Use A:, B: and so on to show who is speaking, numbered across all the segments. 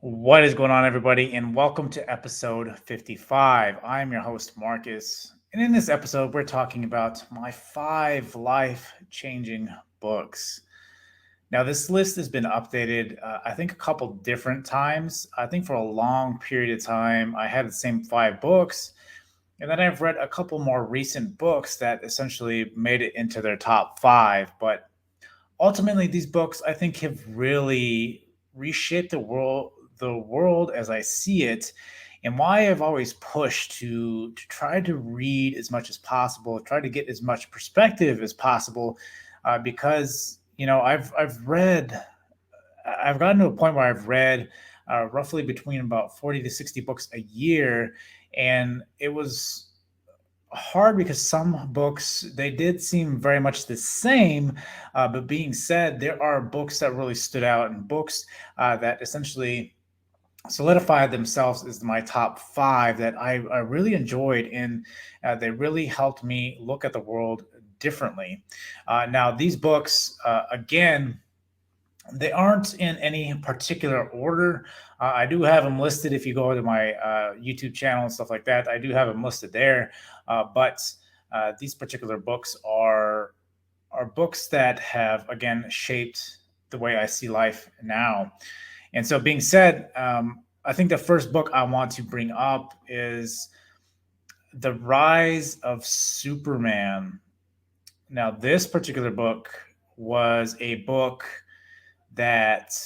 A: What is going on, everybody, and welcome to episode 55. I'm your host, Marcus, and in this episode, we're talking about my 5 life-changing books. Now, this list has been updated, I think, a couple different times. I think for a long period of time, I had the same 5 books, and then I've read a couple more recent books that essentially made it into their top 5. But ultimately, these books I think have really reshaped the world as I see it, and why I've always pushed to try to read as much as possible, try to get as much perspective as possible, because I've gotten to a point where I've read roughly between about 40 to 60 books a year, and it was hard because some books they did seem very much the same, but being said, there are books that really stood out and books that essentially solidified themselves as my top 5 that I really enjoyed, and they really helped me look at the world differently. Now, these books, again, they aren't in any particular order. I do have them listed. If you go to my YouTube channel and stuff like that, I do have them listed there. But these particular books are books that have again shaped the way I see life now. And so, being said, I think the first book I want to bring up is The Rise of Superman. Now, this particular book was a book that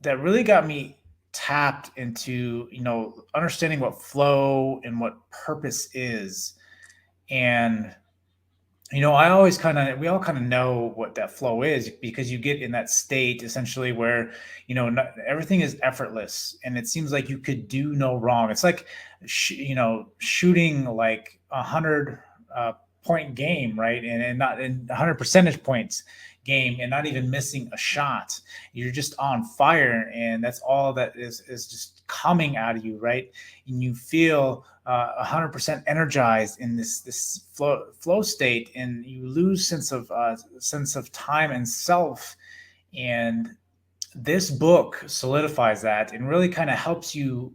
A: really got me tapped into understanding what flow and what purpose is. And I always we all kind of know what that flow is, because you get in that state essentially where, not, everything is effortless and it seems like you could do no wrong. It's like, shooting like 100 point game, right? And not in 100 percentage points game and not even missing a shot. You're just on fire, and that's all that is just coming out of you, right? And you feel 100% energized in this flow state, and you lose sense of time and self. And this book solidifies that and really kind of helps you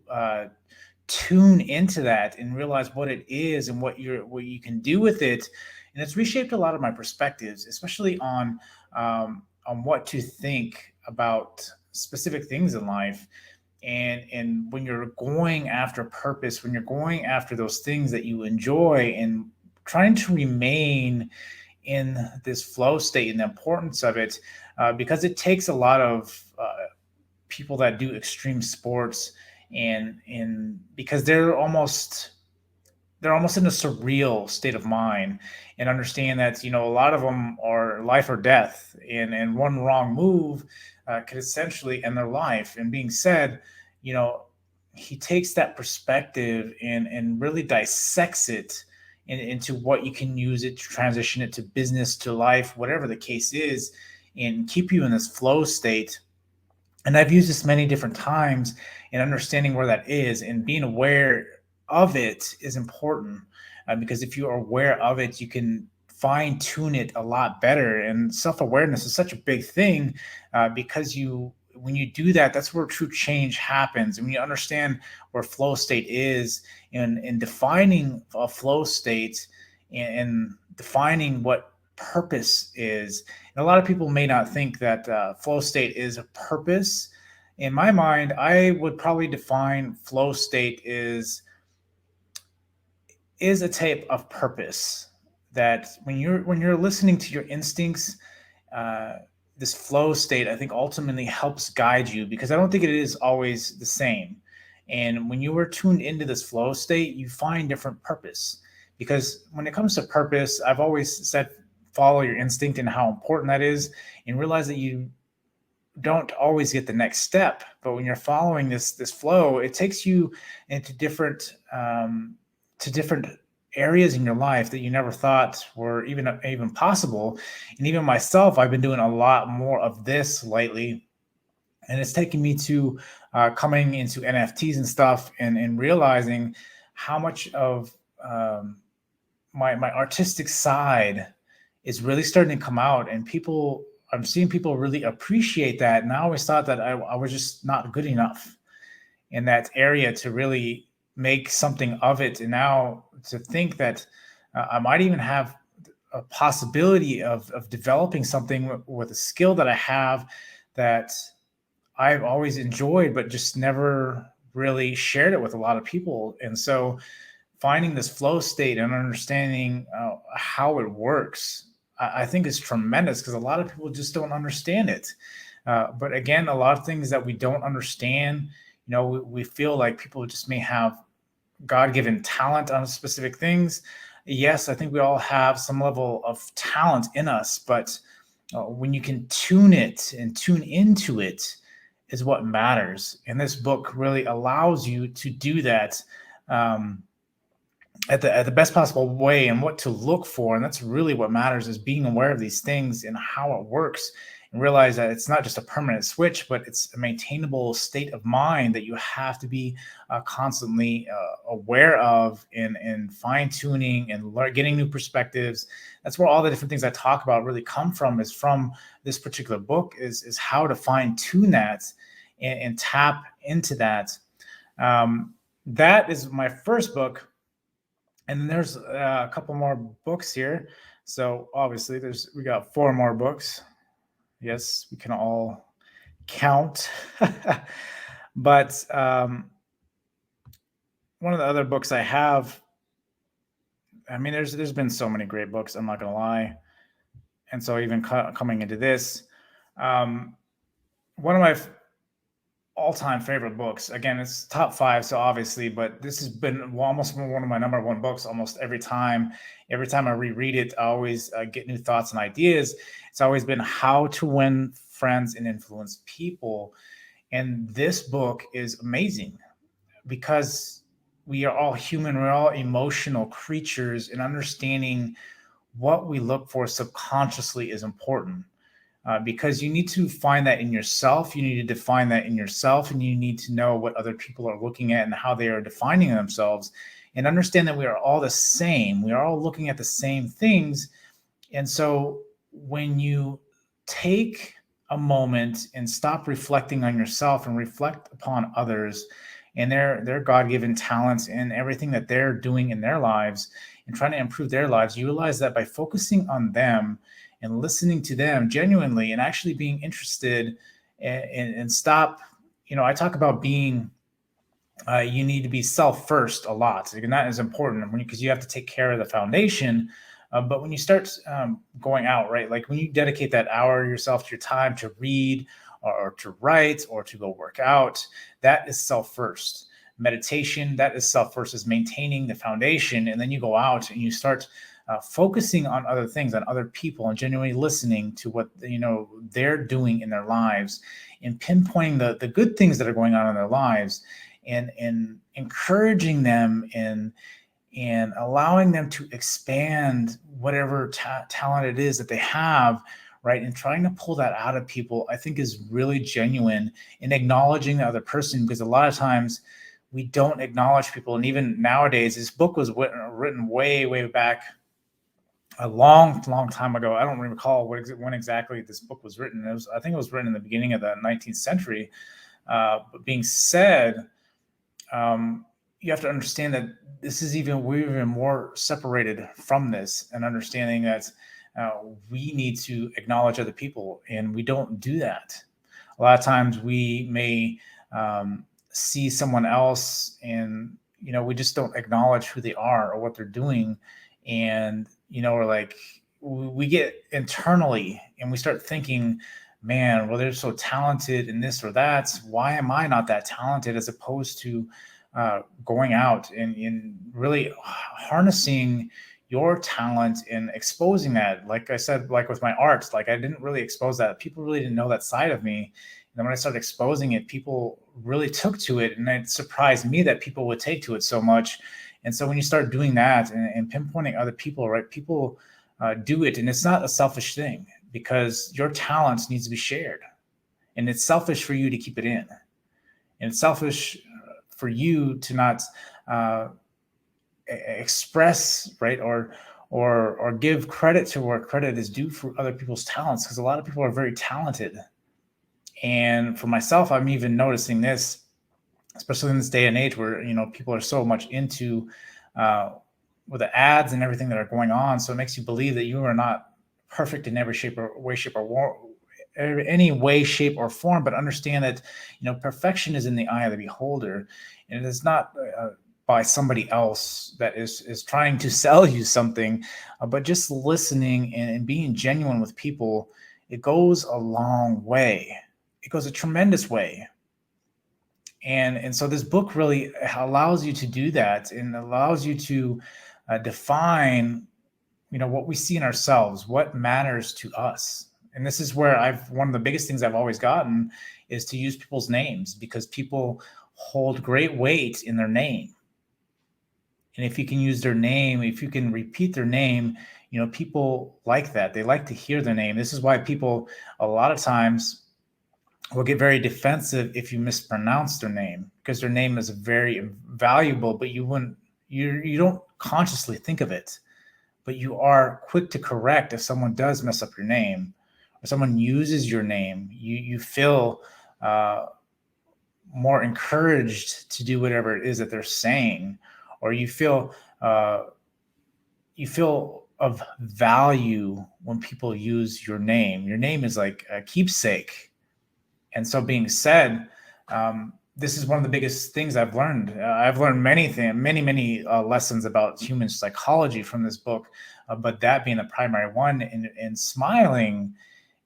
A: tune into that and realize what it is and what you can do with it. And it's reshaped a lot of my perspectives, especially on what to think about specific things in life. And when you're going after purpose, when you're going after those things that you enjoy, and trying to remain in this flow state and the importance of it, because it takes a lot of people that do extreme sports, and because they're almost in a surreal state of mind, and understand that a lot of them are life or death, and one wrong move could essentially end their life. And being said, you know he takes that perspective and really dissects it into what you can use it to transition it to business, to life, whatever the case is, and keep you in this flow state. And I've used this many different times, and understanding where that is and being aware of it is important, because if you are aware of it, you can fine tune it a lot better. And self awareness is such a big thing, because when you do that, that's where true change happens. And when you understand where flow state is, and defining a flow state, and defining what purpose is. And a lot of people may not think that flow state is a purpose. In my mind, I would probably define flow state is a type of purpose, that when you're listening to your instincts, uh, this flow state I think ultimately helps guide you, because I don't think it is always the same. And when you are tuned into this flow state, you find different purpose. Because when it comes to purpose, I've always said follow your instinct and how important that is, and realize that you don't always get the next step. But when you're following this flow, it takes you into different areas in your life that you never thought were even possible. And even myself, I've been doing a lot more of this lately, and it's taken me to coming into NFTs and stuff, and realizing how much of my artistic side is really starting to come out, and people I'm seeing people really appreciate that. And I always thought that I was just not good enough in that area to really make something of it. And now to think that I might even have a possibility of developing something with a skill that I have that I've always enjoyed, but just never really shared it with a lot of people. And so finding this flow state and understanding how it works, I think is tremendous because a lot of people just don't understand it. But again, a lot of things that we don't understand, we feel like people just may have God-given talent on specific things. Yes, I think we all have some level of talent in us, but when you can tune it and tune into it is what matters. And this book really allows you to do that. At the best possible way and what to look for. And that's really what matters, is being aware of these things and how it works, and realize that it's not just a permanent switch, but it's a maintainable state of mind that you have to be constantly aware of, and fine tuning and getting new perspectives. That's where all the different things I talk about really come from, is from this particular book, is how to fine tune that and tap into that. That is my first book. And then there's a couple more books here. So obviously we got 4 more books. Yes, we can all count. But one of the other books I have, I mean, there's been so many great books, I'm not gonna lie. And so even coming into this, one of my all-time favorite books, again, it's top 5, so obviously, but this has been almost one of my number 1 books almost every time. Every time I reread it, I always get new thoughts and ideas. It's always been How to Win Friends and Influence People. And this book is amazing because we are all human, we're all emotional creatures, and understanding what we look for subconsciously is important. Because you need to find that in yourself. You need to define that in yourself, and you need to know what other people are looking at and how they are defining themselves, and understand that we are all the same. We are all looking at the same things. And so when you take a moment and stop reflecting on yourself and reflect upon others and their God-given talents and everything that they're doing in their lives and trying to improve their lives, you realize that by focusing on them and listening to them genuinely and actually being interested, and stop, I talk about being, you need to be self first a lot. And that is important because you have to take care of the foundation. But when you start going out, right, like when you dedicate that hour yourself to your time to read or to write or to go work out, that is self first. Meditation, that is self first, is maintaining the foundation. And then you go out and you start focusing on other things, on other people, and genuinely listening to what they're doing in their lives, and pinpointing the good things that are going on in their lives, and encouraging them, and allowing them to expand whatever talent it is that they have, right? And trying to pull that out of people, I think, is really genuine, in acknowledging the other person, because a lot of times we don't acknowledge people. And even nowadays, this book was written way back, a long time ago. I don't recall when exactly this book was written. I think it was written in the beginning of the 19th century. But being said, you have to understand that we're even more separated from this, and understanding that we need to acknowledge other people, and we don't do that. A lot of times we may see someone else, and we just don't acknowledge who they are or what they're doing. And we're like, we get internally and we start thinking, man, well, they're so talented in this or that. Why am I not that talented? As opposed to going out and really harnessing your talent and exposing that. Like I said, like with my art, like I didn't really expose that. People really didn't know that side of me. And then when I started exposing it, people really took to it. And it surprised me that people would take to it so much. And so when you start doing that and pinpointing other people, right, people do it. And it's not a selfish thing, because your talents needs to be shared. And it's selfish for you to keep it in. And it's selfish for you to not express, right, or give credit to where credit is due for other people's talents, because a lot of people are very talented. And for myself, I'm even noticing this, especially in this day and age where people are so much into with the ads and everything that are going on. So it makes you believe that you are not perfect in every any way, shape, or form. But understand that perfection is in the eye of the beholder, and it is not by somebody else that is trying to sell you something, but just listening and being genuine with people. It goes a long way. It goes a tremendous way. And so this book really allows you to do that, and allows you to define what we see in ourselves, what matters to us. And this is where one of the biggest things I've always gotten is to use people's names, because people hold great weight in their name. And if you can use their name, if you can repeat their name, people like that. They like to hear their name. This is why people a lot of times will get very defensive if you mispronounce their name, because their name is very valuable, but you don't consciously think of it, but you are quick to correct if someone does mess up your name or someone uses your name. You feel more encouraged to do whatever it is that they're saying, or you feel of value when people use your name. Your name is like a keepsake. And so being said, this is one of the biggest things I've learned. I've learned many lessons about human psychology from this book, but that being the primary one, and smiling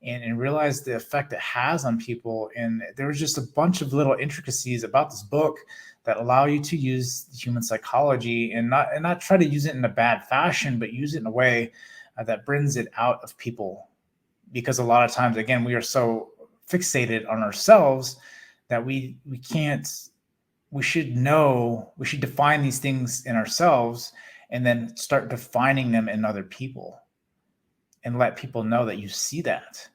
A: and realize the effect it has on people. And there was just a bunch of little intricacies about this book that allow you to use human psychology and not try to use it in a bad fashion, but use it in a way that brings it out of people. Because a lot of times, again, we are so fixated on ourselves that we should define these things in ourselves, and then start defining them in other people, and let people know that you see that,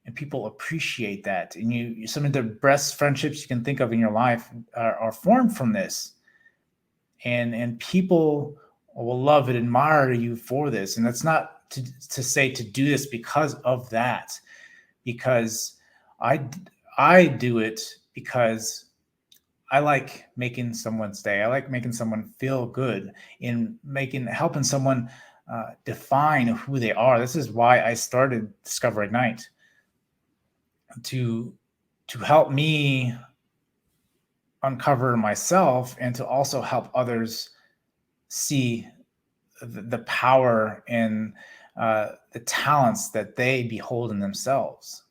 A: and people appreciate that. And some of the best friendships you can think of in your life are formed from this, and people will love and admire you for this. And that's not to say to do this because of that, because I do it because I like making someone's day. I like making someone feel good, in helping someone define who they are. This is why I started Discover Ignite, to help me uncover myself, and to also help others see the power and the talents that they behold in themselves.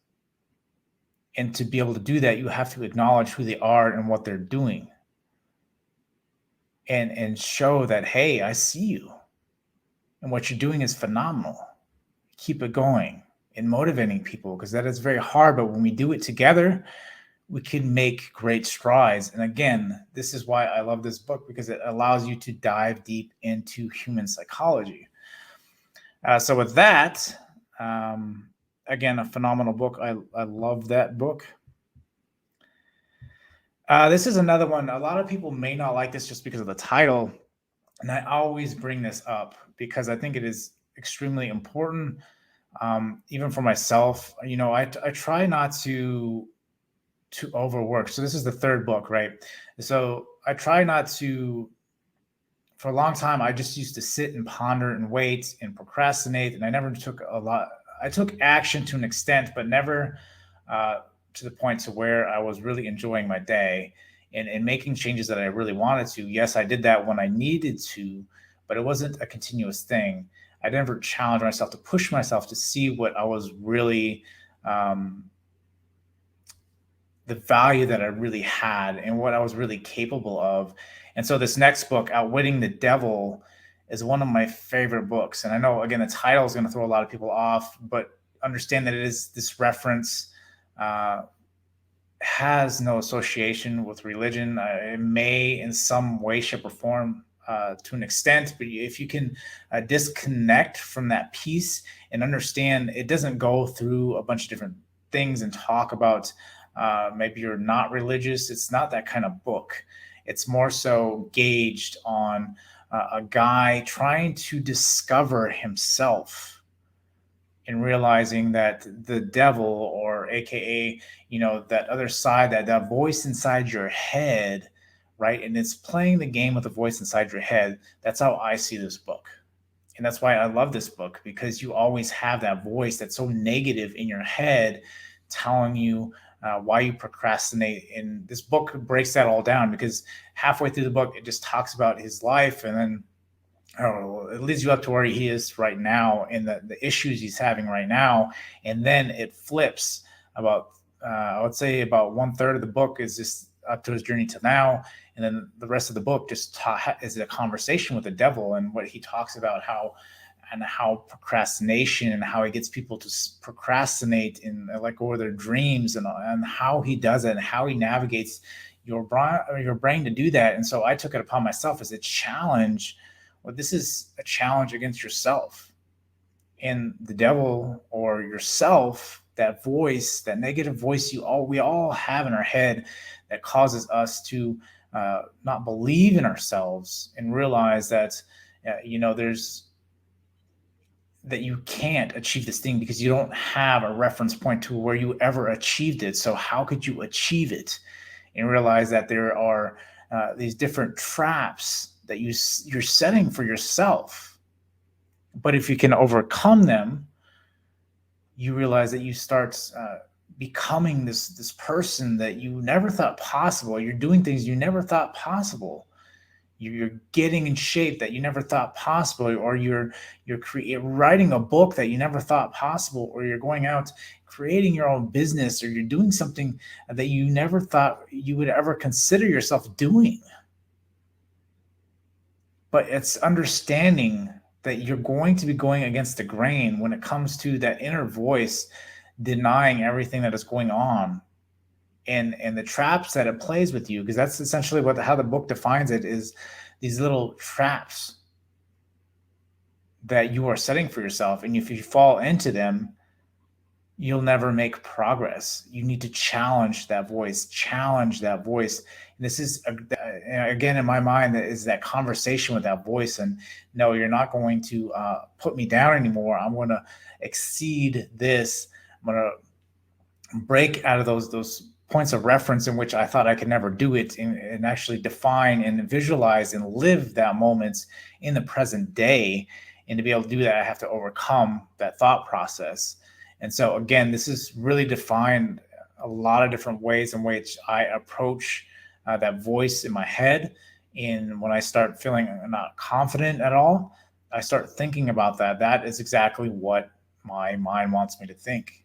A: And to be able to do that, you have to acknowledge who they are and what they're doing, and show that, hey, I see you, and what you're doing is phenomenal. Keep it going, and motivating people, because that is very hard. But when we do it together, we can make great strides. And again, this is why I love this book, because it allows you to dive deep into human psychology. So with that, again, a phenomenal book. I love that book. This is another one. A lot of people may not like this just because of the title. And I always bring this up because I think it is extremely important, even for myself. I try not to overwork. So this is the third book, right? So I try not to. For a long time, I just used to sit and ponder and wait and procrastinate, and I never took a lot. I took action to an extent, but never to the point to where I was really enjoying my day and making changes that I really wanted to. Yes, I did that when I needed to, but it wasn't a continuous thing. I never challenged myself to push myself to see what I was really, the value that I really had and what I was really capable of. And so this next book, Outwitting the Devil, is one of my favorite books. And I know, again, the title is going to throw a lot of people off, but understand that it is this reference, has no association with religion. It may in some way, shape, or form, to an extent, but if you can disconnect from that piece and understand, it doesn't go through a bunch of different things and talk about maybe you're not religious. It's not that kind of book. It's more so gauged on a guy trying to discover himself and realizing that the devil, or AKA, that other side, that voice inside your head, right? And it's playing the game with the voice inside your head. That's how I see this book. And that's why I love this book, because you always have that voice that's so negative in your head telling you why you procrastinate. And this book breaks that all down, because halfway through the book, it just talks about his life, and then it leads you up to where he is right now and the issues he's having right now. And then it flips about, I would say about 1/3 of the book is just up to his journey to now. And then the rest of the book just is a conversation with the devil, and what he talks about how procrastination, and how he gets people to procrastinate and like over their dreams, and how he does it, and how he navigates your brain to do that. And so I took it upon myself as a challenge. Well, this is a challenge against yourself and the devil, or yourself, that voice, that negative voice we all have in our head, that causes us to not believe in ourselves and realize that there's that you can't achieve this thing because you don't have a reference point to where you ever achieved it. So how could you achieve it? And realize that there are these different traps that you're setting for yourself. But if you can overcome them, you realize that you start becoming this person that you never thought possible. You're doing things you never thought possible. You're getting in shape that you never thought possible, or you're writing a book that you never thought possible, or you're going out creating your own business, or you're doing something that you never thought you would ever consider yourself doing. But it's understanding that you're going to be going against the grain when it comes to that inner voice denying everything that is going on, and the traps that it plays with you, because that's essentially how the book defines it, is these little traps that you are setting for yourself. And if you fall into them, you'll never make progress. You need to challenge that voice. And this is, again, in my mind, that is that conversation with that voice. And no, you're not going to put me down anymore. I'm going to exceed this. I'm going to break out of those points of reference in which I thought I could never do it, and actually define and visualize and live that moment in the present day. And to be able to do that, I have to overcome that thought process. And so again, this is really defined a lot of different ways in which I approach that voice in my head. And when I start feeling not confident at all, I start thinking about that. That is exactly what my mind wants me to think.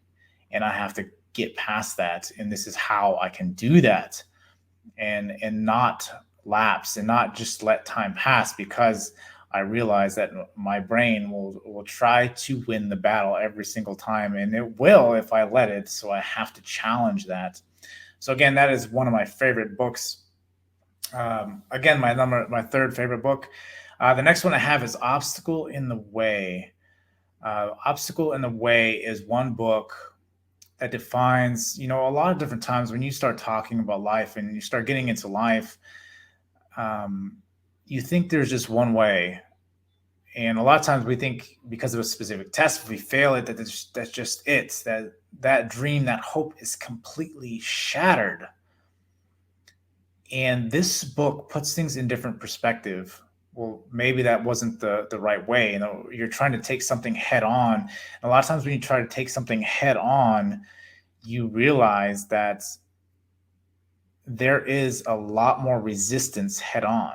A: And I have to get past that. And this is how I can do that, and not lapse, and not just let time pass, because I realize that my brain will try to win the battle every single time, and it will if I let it. So I have to challenge that. So again, that is one of my favorite books. Again, my third favorite book. The next one I have is Obstacle in the Way. Obstacle in the Way is one book that defines, a lot of different times when you start talking about life and you start getting into life, you think there's just one way. And a lot of times we think because of a specific test, if we fail it, that's just it, that dream, that hope is completely shattered. And this book puts things in different perspective. Well, maybe that wasn't the right way. You're trying to take something head on. And a lot of times when you try to take something head on, you realize that there is a lot more resistance head on.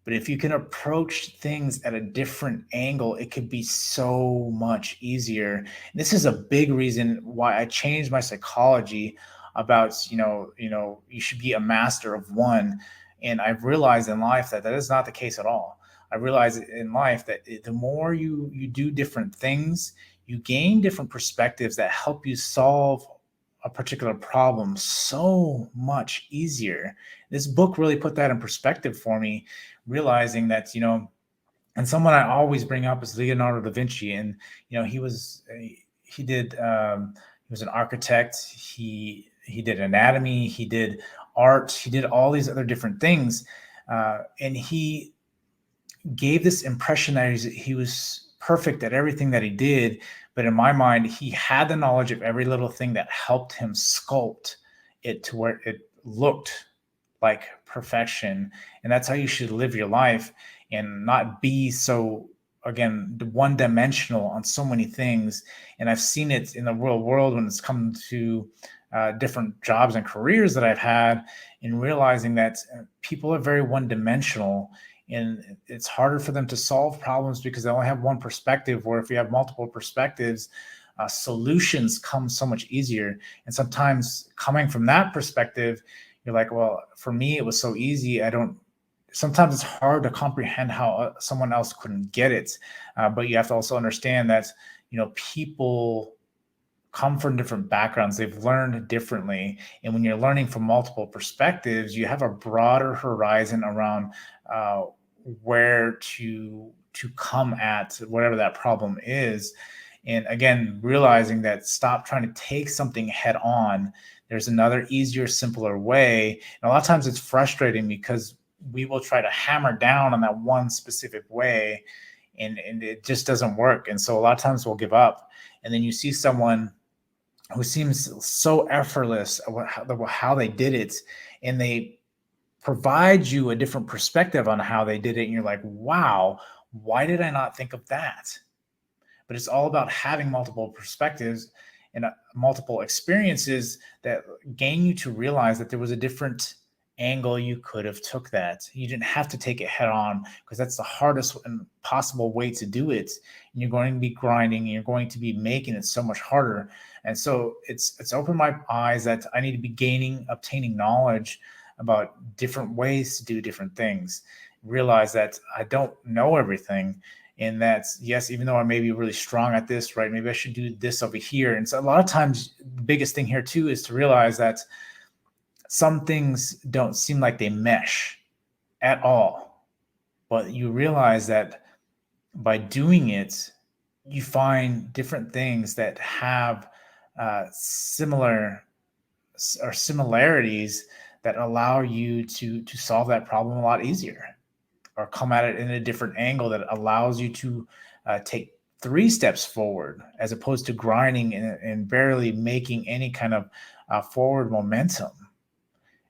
A: But if you can approach things at a different angle, it could be so much easier. And this is a big reason why I changed my psychology about, you should be a master of one. And I've realized in life that is not the case at all. I realized in life that the more you do different things, you gain different perspectives that help you solve a particular problem so much easier. This book really put that in perspective for me, realizing that, and someone I always bring up is Leonardo da Vinci. And, he was an architect. He did anatomy, he did art, he did all these other different things. And he gave this impression that he was perfect at everything that he did. But in my mind, he had the knowledge of every little thing that helped him sculpt it to where it looked like perfection. And that's how you should live your life, and not be so, again, one dimensional on so many things. And I've seen it in the real world when it's come to different jobs and careers that I've had, in realizing that people are very one dimensional, and it's harder for them to solve problems because they only have one perspective. Where if you have multiple perspectives, solutions come so much easier. And sometimes coming from that perspective, you're like, well, for me it was so easy. Sometimes it's hard to comprehend how someone else couldn't get it. But you have to also understand that, people come from different backgrounds. They've learned differently. And when you're learning from multiple perspectives, you have a broader horizon around where to come at whatever that problem is. And again, realizing that, stop trying to take something head on. There's another easier, simpler way. And a lot of times it's frustrating because we will try to hammer down on that one specific way, and it just doesn't work. And so a lot of times we'll give up. And then you see someone who seems so effortless how they did it, and they provide you a different perspective on how they did it, and you're like, wow, why did I not think of that? But it's all about having multiple perspectives and multiple experiences that gain you to realize that there was a different angle you could have took that. You didn't have to take it head on, because that's the hardest and possible way to do it. And you're going to be grinding, and you're going to be making it so much harder. And so it's opened my eyes that I need to be obtaining knowledge about different ways to do different things. Realize that I don't know everything, and that, yes, even though I may be really strong at this, right, maybe I should do this over here. And so a lot of times the biggest thing here too is to realize that some things don't seem like they mesh at all, but you realize that by doing it, you find different things that have similar or similarities that allow you to solve that problem a lot easier, or come at it in a different angle that allows you to take 3 steps forward, as opposed to grinding and barely making any kind of forward momentum.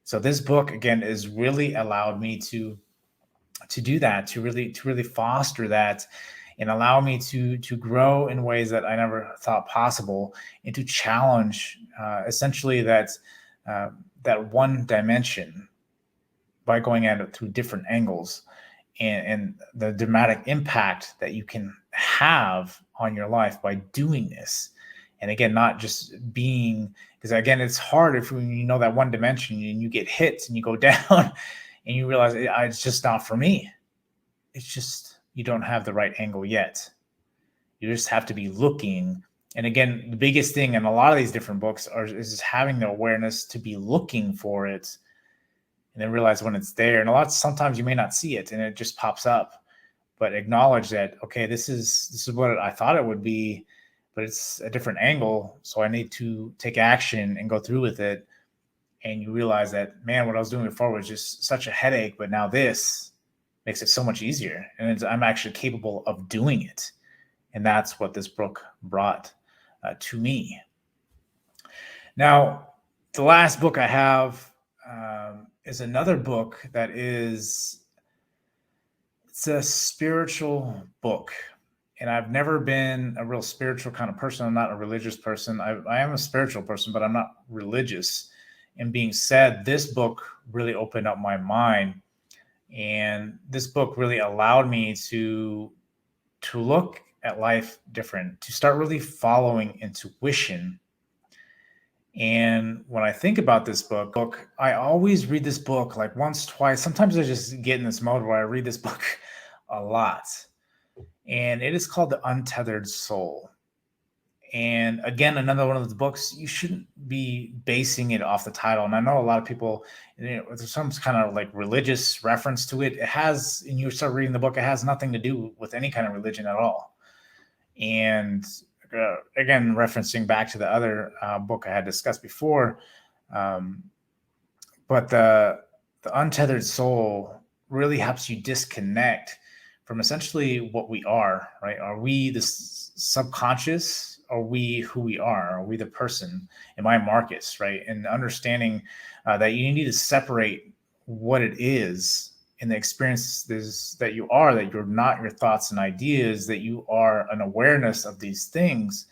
A: So this book, again, has really allowed me to do that, to really foster that, and allow me to grow in ways that I never thought possible, and to challenge essentially that one dimension by going at it through different angles, and the dramatic impact that you can have on your life by doing this. And again, not just being, because again, it's hard if you know that one dimension and you get hit and you go down and you realize it's just not for me. It's just, you don't have the right angle yet. You just have to be looking. And again, the biggest thing in a lot of these different books is having the awareness to be looking for it, and then realize when it's there. And sometimes you may not see it and it just pops up, but acknowledge that, okay, this is what I thought it would be, but it's a different angle. So I need to take action and go through with it. And you realize that, man, what I was doing before was just such a headache, but now this makes it so much easier. And I'm actually capable of doing it. And that's what this book brought to me. Now, the last book I have is another book that it's a spiritual book. And I've never been a real spiritual kind of person. I'm not a religious person. I am a spiritual person, but I'm not religious. And being said, this book really opened up my mind. And this book really allowed me to look at life different, to start really following intuition. And when I think about this book, I always read this book like once, twice. Sometimes I just get in this mode where I read this book a lot. And it is called The Untethered Soul. And again, another one of the books, you shouldn't be basing it off the title. And I know a lot of people, there's some kind of like religious reference to it. It has, and you start reading the book, it has nothing to do with any kind of religion at all. And again, referencing back to the other book I had discussed before, but the Untethered Soul really helps you disconnect from essentially what we are, right? Are we the subconscious? Are we who we are? Are we the person? Am I Marcus, right? And understanding that you need to separate what it is in the experiences that you are, that you're not your thoughts and ideas, that you are an awareness of these things,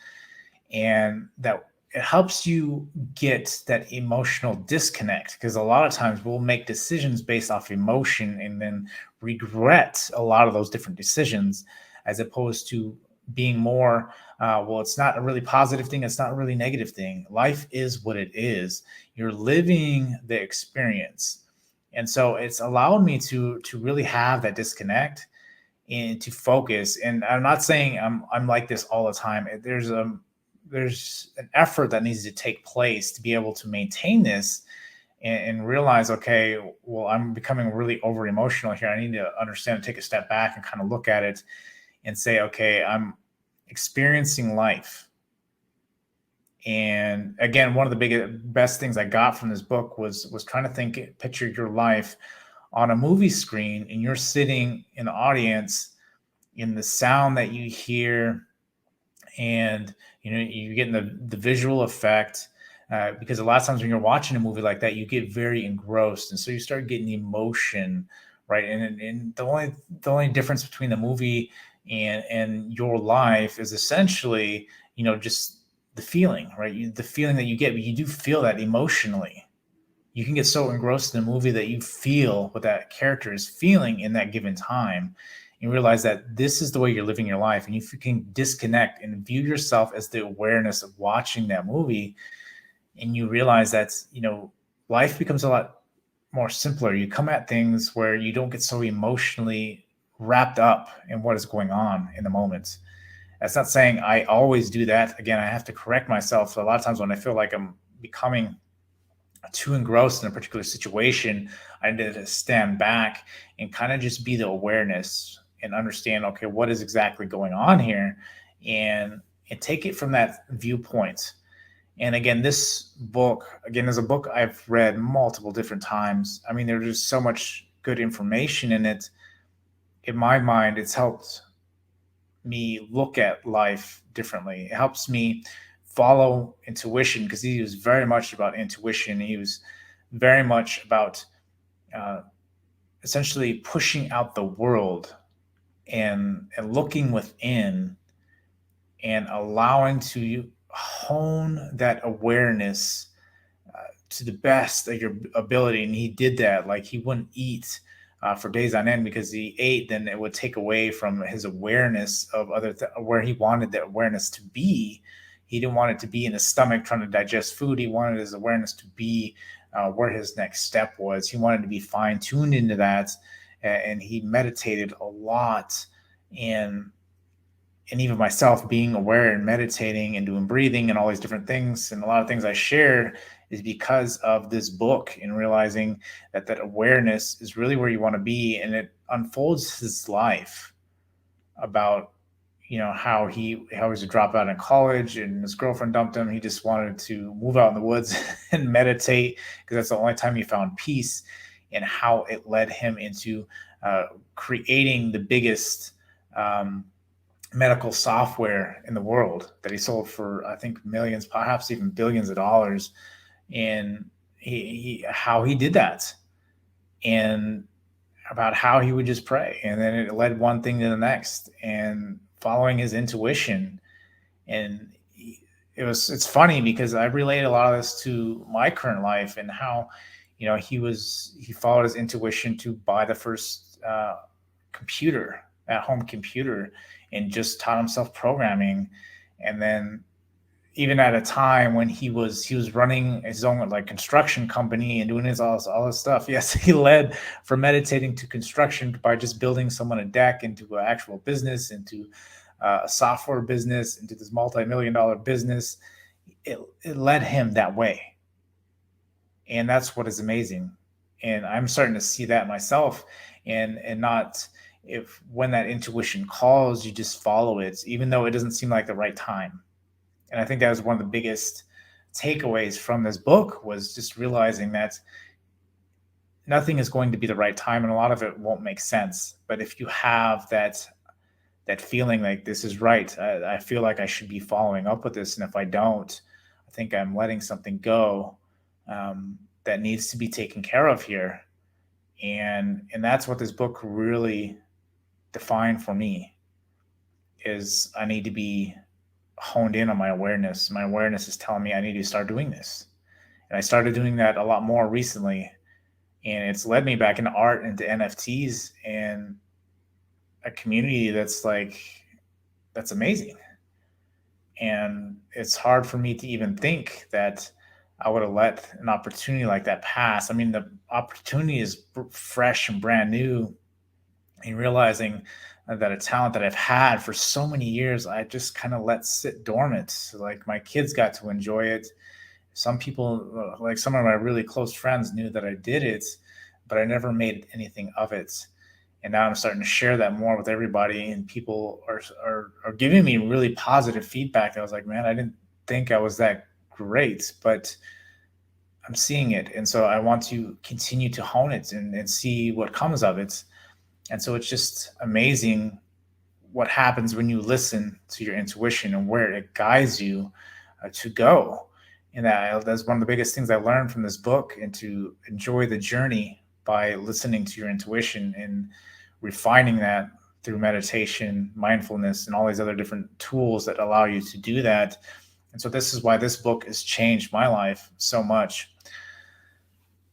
A: and that it helps you get that emotional disconnect, because a lot of times we'll make decisions based off emotion and then regret a lot of those different decisions, as opposed to being more well, it's not a really positive thing, it's not a really negative thing. Life is what it is. You're living the experience. And so it's allowed me to really have that disconnect and to focus. And I'm not saying I'm like this all the time. There's an effort that needs to take place to be able to maintain this, and realize, okay, well, I'm becoming really over emotional here. I need to understand and take a step back and kind of look at it and say, okay, I'm experiencing life. And again, one of the best things I got from this book was trying to picture your life on a movie screen, and you're sitting in the audience, in the sound that you hear, and you're getting the visual effect, because a lot of times when you're watching a movie like that, you get very engrossed, and so you start getting emotion, right? And the only difference between the movie and your life is essentially, just the feeling, right? The feeling that you get, but you do feel that emotionally. You can get so engrossed in a movie that you feel what that character is feeling in that given time. You realize that this is the way you're living your life. And if you can disconnect and view yourself as the awareness of watching that movie, and you realize that, life becomes a lot more simpler. You come at things where you don't get so emotionally wrapped up in what is going on in the moment. That's not saying I always do that. Again, I have to correct myself. So a lot of times when I feel like I'm becoming too engrossed in a particular situation, I need to stand back and kind of just be the awareness and understand, okay, what is exactly going on here, and take it from that viewpoint. And again, this book, again, is a book I've read multiple different times. I mean, there's just so much good information in it. In my mind, it's helped me look at life differently. It helps me follow intuition, because he was very much about intuition. He was very much about uh, essentially pushing out the world, and looking within, and allowing to hone that awareness to the best of your ability. And he did that. Like, he wouldn't eat for days on end, because he ate, then it would take away from his awareness of where he wanted the awareness to be. He didn't want it to be in his stomach trying to digest food. He wanted his awareness to be where his next step was. He wanted to be fine tuned into that, and he meditated a lot. And even myself, being aware and meditating and doing breathing and all these different things, and a lot of things I shared, is because of this book, and realizing that awareness is really where you want to be. And it unfolds his life about, how he was a dropout in college, and his girlfriend dumped him. He just wanted to move out in the woods and meditate, because that's the only time he found peace, and how it led him into creating the biggest medical software in the world, that he sold for, I think, millions, perhaps even billions of dollars. And how he did that, and about how he would just pray, and then it led one thing to the next, and following his intuition. And it's funny, because I relate a lot of this to my current life, and how, he followed his intuition to buy the first at home computer, and just taught himself programming. And then, even at a time when he was running his own like construction company and doing all this stuff. Yes, he led from meditating to construction, by just building someone a deck, into an actual business, into a software business, into this multi-million-dollar business. It led him that way, and that's what is amazing. And I'm starting to see that myself, and not, if when that intuition calls, you just follow it, even though it doesn't seem like the right time. And I think that was one of the biggest takeaways from this book, was just realizing that nothing is going to be the right time, and a lot of it won't make sense. But if you have that feeling like this is right, I feel like I should be following up with this, and if I don't, I think I'm letting something go, that needs to be taken care of here. And that's what this book really defined for me, is I need to be honed in on my awareness. My awareness is telling me I need to start doing this. And I started doing that a lot more recently. And it's led me back into art, into NFTs, and a community that's amazing. And it's hard for me to even think that I would have let an opportunity like that pass. I mean, the opportunity is fresh and brand new, and realizing that a talent that I've had for so many years, I just kind of let sit dormant. So, like, my kids got to enjoy it. Some people, like some of my really close friends, knew that I did it, but I never made anything of it. And now I'm starting to share that more with everybody, and people are giving me really positive feedback. I was like, man, I didn't think I was that great, but I'm seeing it, and so I want to continue to hone it and see what comes of it. And so it's just amazing what happens when you listen to your intuition and where it guides you to go. And that's one of the biggest things I learned from this book, and to enjoy the journey by listening to your intuition and refining that through meditation, mindfulness, and all these other different tools that allow you to do that. And so this is why this book has changed my life so much.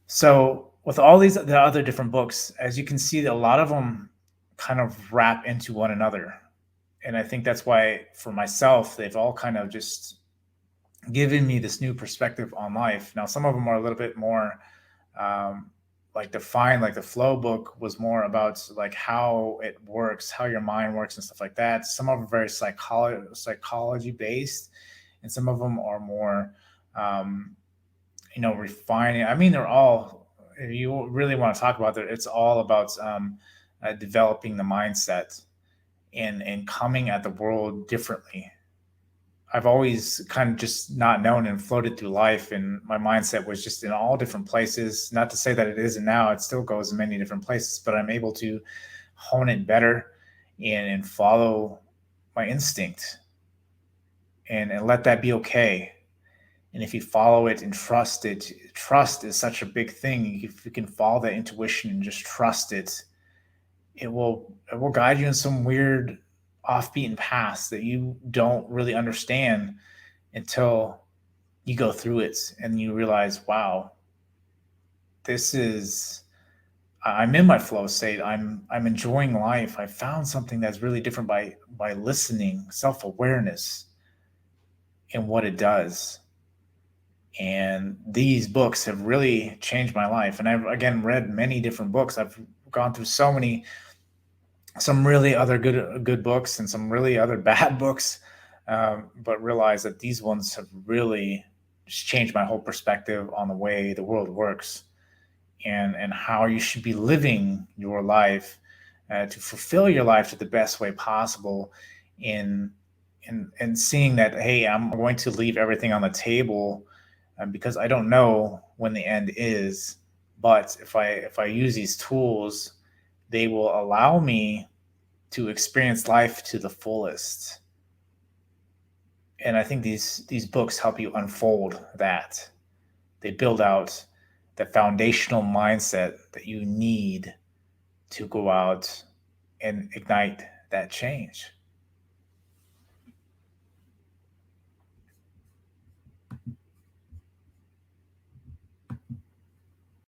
A: So with all the other different books, as you can see, a lot of them kind of wrap into one another. And I think that's why for myself, they've all kind of just given me this new perspective on life. Now, some of them are a little bit more um, like defined, like the flow book was more about like how it works, how your mind works and stuff like that. Some of them are very psychology based, and some of them are more um, refining. I mean, they're all, if you really want to talk about it, it's all about developing the mindset and coming at the world differently. I've always kind of just not known and floated through life, and my mindset was just in all different places. Not to say that it isn't now; it still goes in many different places, but I'm able to hone it better and follow my instinct and let that be okay. And if you follow it and trust it, trust is such a big thing. If you can follow that intuition and just trust it, it will guide you in some weird off-beaten paths that you don't really understand until you go through it and you realize, wow, this is I'm in my flow state. I'm enjoying life. I found something that's really different by listening, self-awareness, and what it does. And these books have really changed my life. And I've again read many different books. I've gone through some really other good books and some really other bad books, but realize that these ones have really just changed my whole perspective on the way the world works, and how you should be living your life to fulfill your life to the best way possible. In and seeing that, hey, I'm going to leave everything on the table, because I don't know when the end is. But if I use these tools, they will allow me to experience life to the fullest. And I think these books help you unfold that. They build out the foundational mindset that you need to go out and ignite that change.